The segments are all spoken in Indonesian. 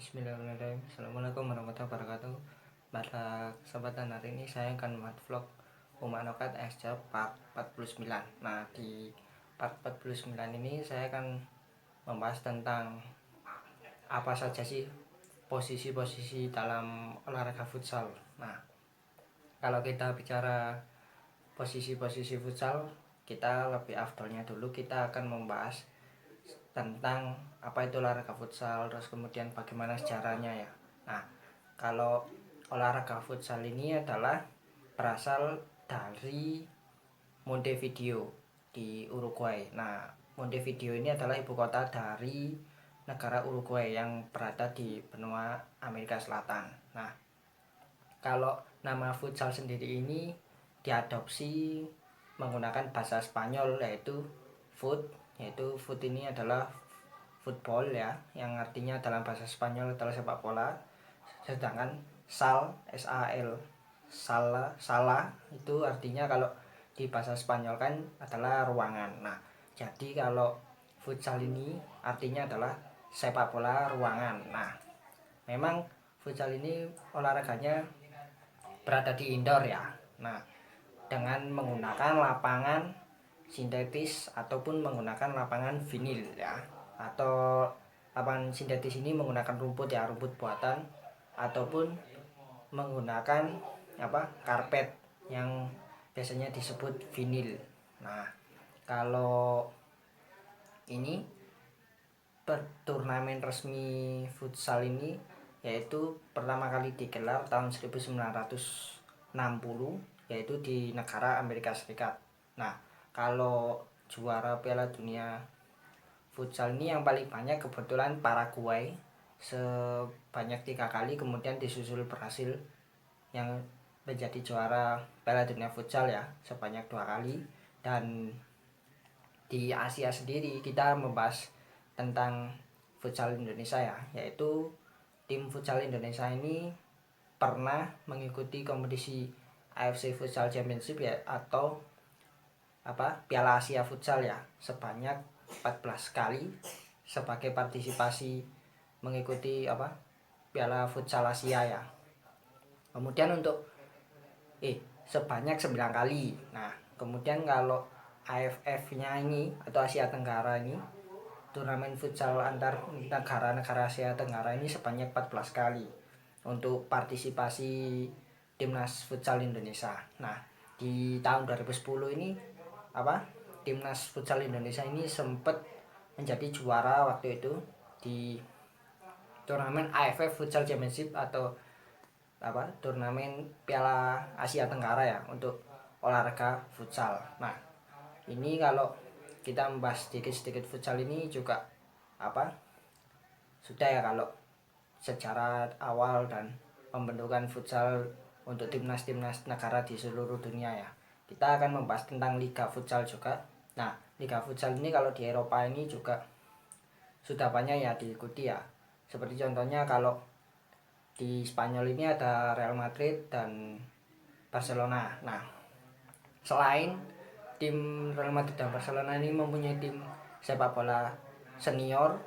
Bismillahirrahmanirrahim. Assalamualaikum warahmatullahi wabarakatuh. Pada kesempatan hari ini saya akan membuat vlog Umanokat XJ part 49. Nah, di part 49 ini saya akan membahas tentang apa saja sih posisi-posisi dalam olahraga futsal. Nah, kalau kita bicara posisi-posisi futsal, kita lebih afdolnya dulu kita akan membahas tentang apa itu olahraga futsal, terus kemudian bagaimana sejarahnya ya. Nah, kalau olahraga futsal ini adalah berasal dari Montevideo di Uruguay. Nah, Montevideo ini adalah ibu kota dari negara Uruguay yang berada di benua Amerika Selatan. Nah, kalau nama futsal sendiri ini diadopsi menggunakan bahasa Spanyol yaitu foot ini adalah football ya, yang artinya dalam bahasa Spanyol adalah sepak bola. Sedangkan sala itu artinya kalau di bahasa Spanyol kan adalah ruangan. Nah, jadi kalau futsal ini artinya adalah sepak bola ruangan. Nah, memang futsal ini olahraganya berada di indoor ya. Nah, dengan menggunakan lapangan sintetis ataupun menggunakan lapangan vinil ya, atau lapangan sintetis ini menggunakan rumput ya, rumput buatan, ataupun menggunakan karpet yang biasanya disebut vinil. Nah, kalau ini turnamen resmi futsal ini yaitu pertama kali digelar tahun 1960 yaitu di negara Amerika Serikat. Nah, kalau juara Piala Dunia futsal ini yang paling banyak kebetulan Paraguay sebanyak 3 kali, kemudian disusul Brasil yang menjadi juara Piala Dunia futsal ya sebanyak 2 kali. Dan di Asia sendiri kita membahas tentang futsal Indonesia ya, yaitu tim futsal Indonesia ini pernah mengikuti kompetisi AFC Futsal Championship ya, atau Piala Asia Futsal ya, sebanyak 14 kali sebagai partisipasi mengikuti Piala Futsal Asia ya. Kemudian untuk sebanyak 9 kali. Nah, kemudian kalau AFF-nya ini atau Asia Tenggara ini, turnamen futsal antar negara-negara Asia Tenggara ini sebanyak 14 kali untuk partisipasi timnas futsal Indonesia. Nah, di tahun 2010 ini timnas futsal Indonesia ini sempat menjadi juara waktu itu di turnamen AFF Futsal Championship atau turnamen Piala Asia Tenggara ya untuk olahraga futsal. Nah, ini kalau kita membahas sedikit-sedikit futsal ini juga sudah ya, kalau secara awal dan pembentukan futsal untuk timnas-timnas negara di seluruh dunia ya. Kita akan membahas tentang liga futsal juga. Nah, liga futsal ini kalau di Eropa ini juga sudah banyak ya diikuti ya. Seperti contohnya kalau di Spanyol ini ada Real Madrid dan Barcelona. Nah, selain tim Real Madrid dan Barcelona ini mempunyai tim sepak bola senior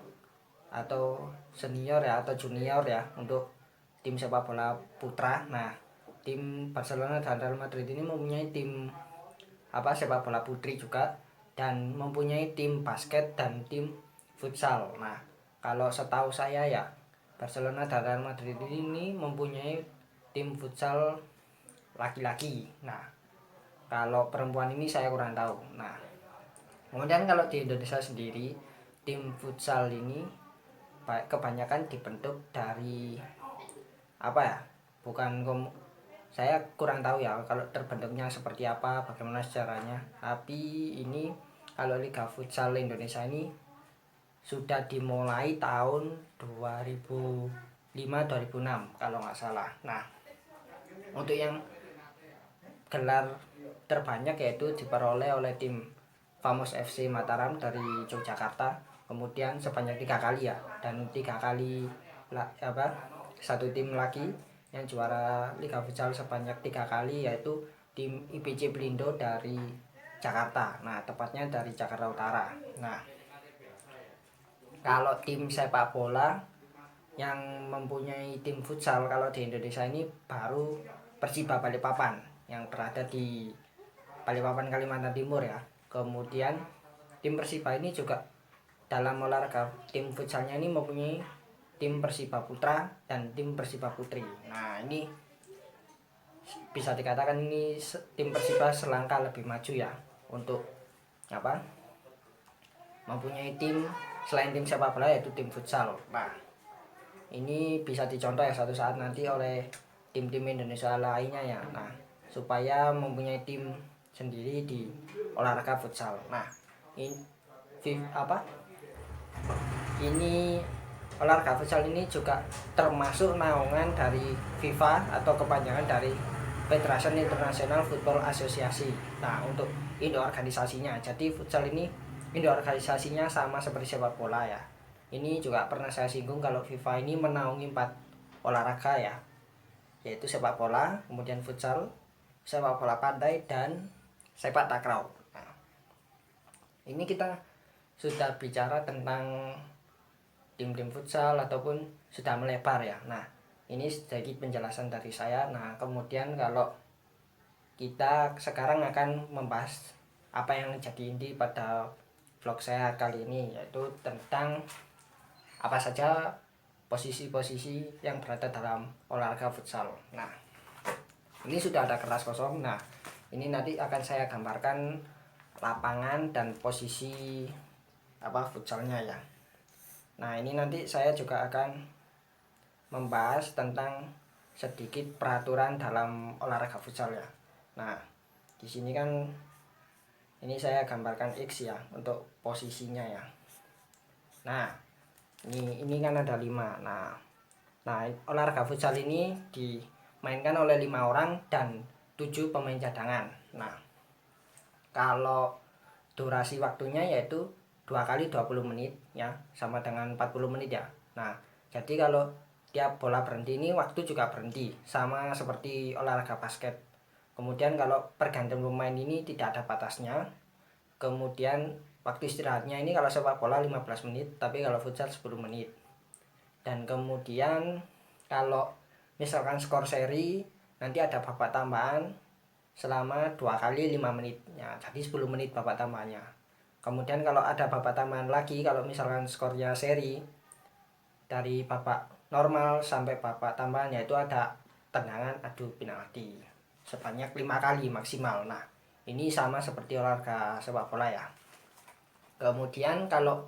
ya atau junior ya untuk tim sepak bola putra. Nah, tim Barcelona dan Real Madrid ini mempunyai tim sepak bola putri juga, dan mempunyai tim basket dan tim futsal. Nah, kalau setahu saya ya, Barcelona dan Real Madrid ini mempunyai tim futsal laki-laki. Nah, kalau perempuan ini saya kurang tahu. Nah, kemudian kalau di Indonesia sendiri, tim futsal ini kebanyakan dibentuk dari saya kurang tahu ya kalau terbentuknya seperti apa, bagaimana sejarahnya. Tapi ini kalau Liga Futsal Indonesia ini sudah dimulai tahun 2005-2006 kalau nggak salah. Nah, untuk yang gelar terbanyak yaitu diperoleh oleh tim Famos FC Mataram dari Yogyakarta, kemudian sebanyak 3 kali ya, dan 3 kali satu tim lagi yang juara Liga Futsal sebanyak 3 kali yaitu tim IPC Belindo dari Jakarta. Nah, tepatnya dari Jakarta Utara. Nah, kalau tim sepak bola yang mempunyai tim futsal kalau di Indonesia ini baru Persiba Balikpapan yang berada di Balikpapan, Kalimantan Timur ya. Kemudian tim Persiba ini juga dalam olahraga tim futsalnya ini mempunyai tim Persiba Putra dan tim Persiba Putri. Nah, ini bisa dikatakan ini tim Persiba selangkah lebih maju ya untuk apa? Mempunyai tim selain tim sepak bola yaitu tim futsal. Nah, ini bisa dicontoh ya suatu saat nanti oleh tim-tim Indonesia lainnya ya. Nah, supaya mempunyai tim sendiri di olahraga futsal. Nah, ini ini olahraga futsal ini juga termasuk naungan dari FIFA atau kepanjangan dari Federation International Football Association. Nah, untuk induk organisasinya. Jadi futsal ini induk organisasinya sama seperti sepak bola ya. Ini juga pernah saya singgung kalau FIFA ini menaungi 4 olahraga ya, yaitu sepak bola, kemudian futsal, sepak bola pantai, dan sepak takraw. Nah, ini kita sudah bicara tentang tim-tim futsal ataupun sudah melebar ya. Nah, ini sedikit penjelasan dari saya. Nah, kemudian kalau kita sekarang akan membahas apa yang jadi inti pada vlog saya kali ini, yaitu tentang apa saja posisi-posisi yang berada dalam olahraga futsal. Nah, ini sudah ada kertas kosong. Nah, ini nanti akan saya gambarkan lapangan dan posisi futsalnya ya. Nah, ini nanti saya juga akan membahas tentang sedikit peraturan dalam olahraga futsal ya. Nah, di sini kan ini saya gambarkan X ya untuk posisinya ya. Nah, ini kan ada 5. Nah, olahraga futsal ini dimainkan oleh 5 orang dan 7 pemain cadangan. Nah, kalau durasi waktunya yaitu 2 kali 20 menit ya, sama dengan 40 menit ya. Nah, jadi kalau tiap bola berhenti ini waktu juga berhenti, sama seperti olahraga basket. Kemudian kalau pergantian pemain ini tidak ada batasnya. Kemudian waktu istirahatnya ini kalau sepak bola 15 menit, tapi kalau futsal 10 menit. Dan kemudian kalau misalkan skor seri nanti ada babak tambahan selama 2 kali 5 menit ya, jadi 10 menit babak tambahannya. Kemudian kalau ada babak tambahan lagi, kalau misalkan skornya seri dari babak normal sampai babak tambahan, yaitu ada tendangan adu penalti sebanyak 5 kali maksimal. Nah, ini sama seperti olahraga sepak bola ya. Kemudian kalau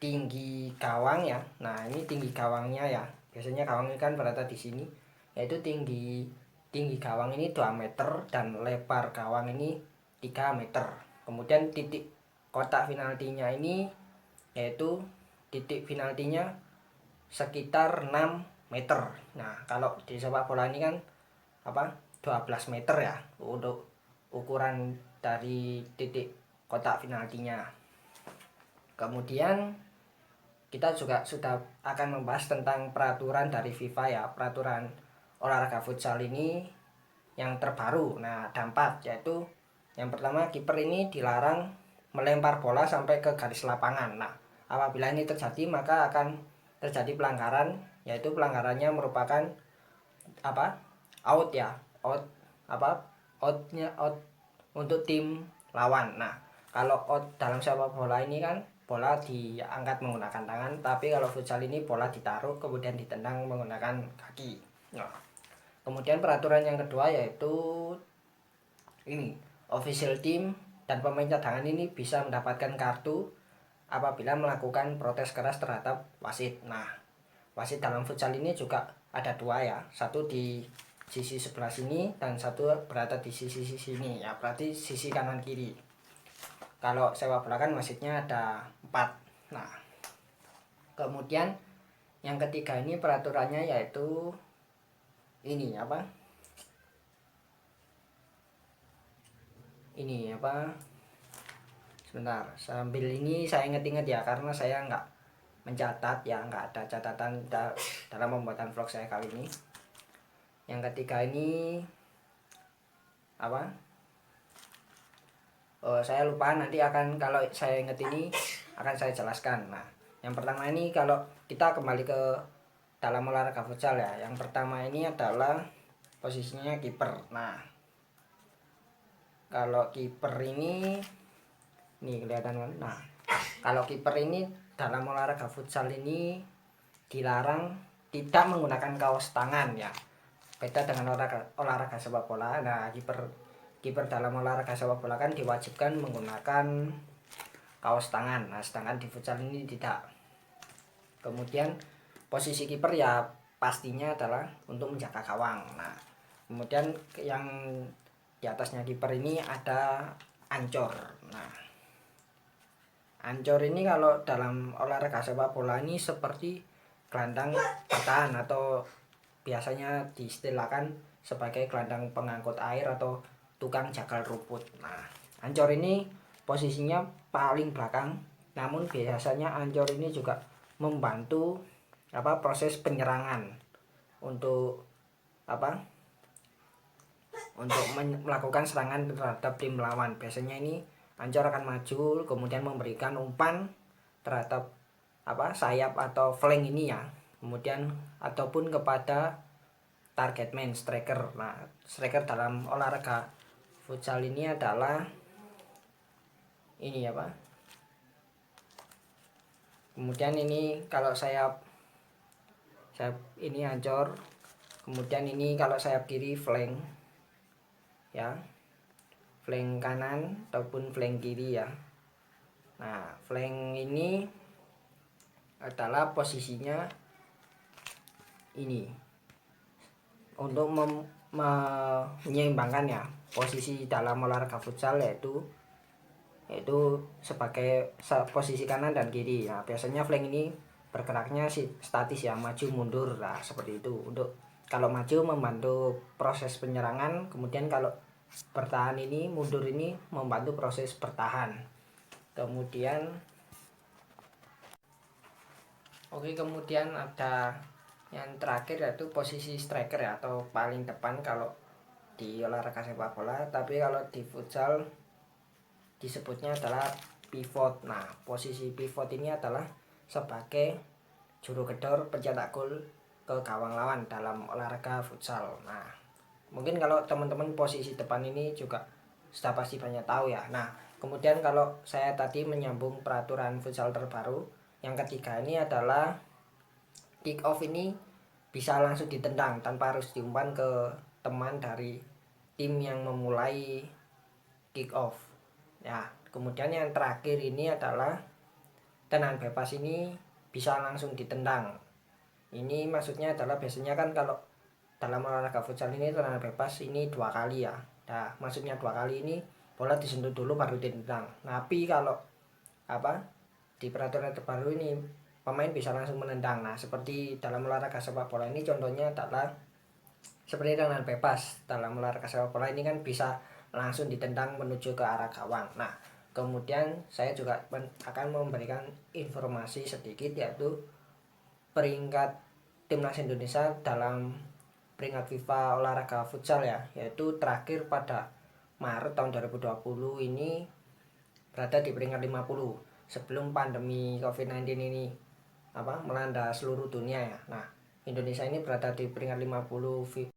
tinggi gawang ya, nah ini tinggi gawangnya ya, biasanya gawang ini kan berada di sini, yaitu tinggi gawang ini 2 meter dan lebar gawang ini 3 meter. Kemudian titik kotak penaltinya ini yaitu titik penaltinya sekitar 6 meter. Nah, kalau di sepak bola ini kan 12 meter ya untuk ukuran dari titik kotak penaltinya. Kemudian kita juga sudah akan membahas tentang peraturan dari FIFA ya, peraturan olahraga futsal ini yang terbaru. Nah, ada 4, yaitu yang pertama, kiper ini dilarang melempar bola sampai ke garis lapangan. Nah, apabila ini terjadi maka akan terjadi pelanggaran, yaitu pelanggarannya merupakan out ya, out untuk tim lawan. Nah, kalau out dalam sepak bola ini kan bola diangkat menggunakan tangan, tapi kalau futsal ini bola ditaruh kemudian ditendang menggunakan kaki. Nah, kemudian peraturan yang kedua yaitu ini, official team dan pemain cadangan ini bisa mendapatkan kartu apabila melakukan protes keras terhadap wasit. Nah, wasit dalam futsal ini juga ada 2 ya, satu di sisi sebelah sini dan satu berada di sisi sini ya, berarti sisi kanan kiri. Kalau sepak bola kan wasitnya ada 4. Nah, kemudian yang ketiga ini peraturannya yaitu ini sebentar, sambil ini saya ingat-ingat ya, karena saya nggak mencatat ya, nggak ada catatan dalam pembuatan vlog saya kali ini. Yang ketiga ini saya lupa, nanti akan, kalau saya ingat ini akan saya jelaskan. Nah, yang pertama ini kalau kita kembali ke dalam olahraga futsal ya. Yang pertama ini adalah posisinya kiper. Nah, kalau kiper ini nih kelihatan kan. Nah, kalau kiper ini dalam olahraga futsal ini dilarang tidak menggunakan kaos tangan ya. Beda dengan olahraga sepak bola. Nah, kiper dalam olahraga sepak bola kan diwajibkan menggunakan kaos tangan. Nah, sedangkan di futsal ini tidak. Kemudian posisi kiper ya pastinya adalah untuk menjaga gawang. Nah, kemudian yang di atasnya kiper ini ada ancor. Nah, ancor ini kalau dalam olahraga sepak bola ini seperti gelandang bertahan atau biasanya diistilahkan sebagai gelandang pengangkut air atau tukang jagal rumput. Nah, ancor ini posisinya paling belakang, namun biasanya ancor ini juga membantu proses penyerangan untuk untuk melakukan serangan terhadap tim lawan. Biasanya ini ancor akan maju kemudian memberikan umpan terhadap sayap atau flank ini ya, kemudian ataupun kepada target man, striker. Nah, striker dalam olahraga futsal ini adalah ini kemudian ini kalau sayap ini ancor, kemudian ini kalau sayap kiri flank ya, flank kanan ataupun flank kiri ya. Nah, flank ini adalah posisinya ini untuk menyeimbangkan ya posisi dalam olahraga futsal, yaitu sebagai posisi kanan dan kiri. Nah, biasanya flank ini bergeraknya statis ya, maju mundur lah seperti itu. Untuk kalau maju membantu proses penyerangan, kemudian kalau bertahan ini mundur ini membantu proses bertahan. Kemudian ada yang terakhir yaitu posisi striker ya, atau paling depan kalau di olahraga sepak bola, tapi kalau di futsal disebutnya adalah pivot. Nah, posisi pivot ini adalah sebagai juru gedor pencetak gol ke gawang lawan dalam olahraga futsal. Nah, mungkin kalau teman-teman posisi depan ini juga sudah pasti banyak tahu ya. Nah, kemudian kalau saya tadi menyambung peraturan futsal terbaru, yang ketiga ini adalah kick off ini bisa langsung ditendang tanpa harus diumpan ke teman dari tim yang memulai kick off ya. Kemudian yang terakhir ini adalah tendangan bebas, ini bisa langsung ditendang. Ini maksudnya adalah biasanya kan kalau dalam olahraga futsal ini tendangan bebas ini 2 kali ya. Nah, maksudnya 2 kali ini bola disentuh dulu baru ditendang. Tapi kalau di peraturan terbaru ini pemain bisa langsung menendang. Nah, seperti dalam olahraga sepak bola ini contohnya adalah seperti tendangan bebas. Dalam olahraga sepak bola ini kan bisa langsung ditendang menuju ke arah gawang. Nah, kemudian saya juga akan memberikan informasi sedikit, yaitu peringkat timnas Indonesia dalam peringkat FIFA olahraga futsal ya, yaitu terakhir pada Maret tahun 2020 ini berada di peringkat 50 sebelum pandemi COVID-19 ini melanda seluruh dunia ya. Nah, Indonesia ini berada di peringkat 50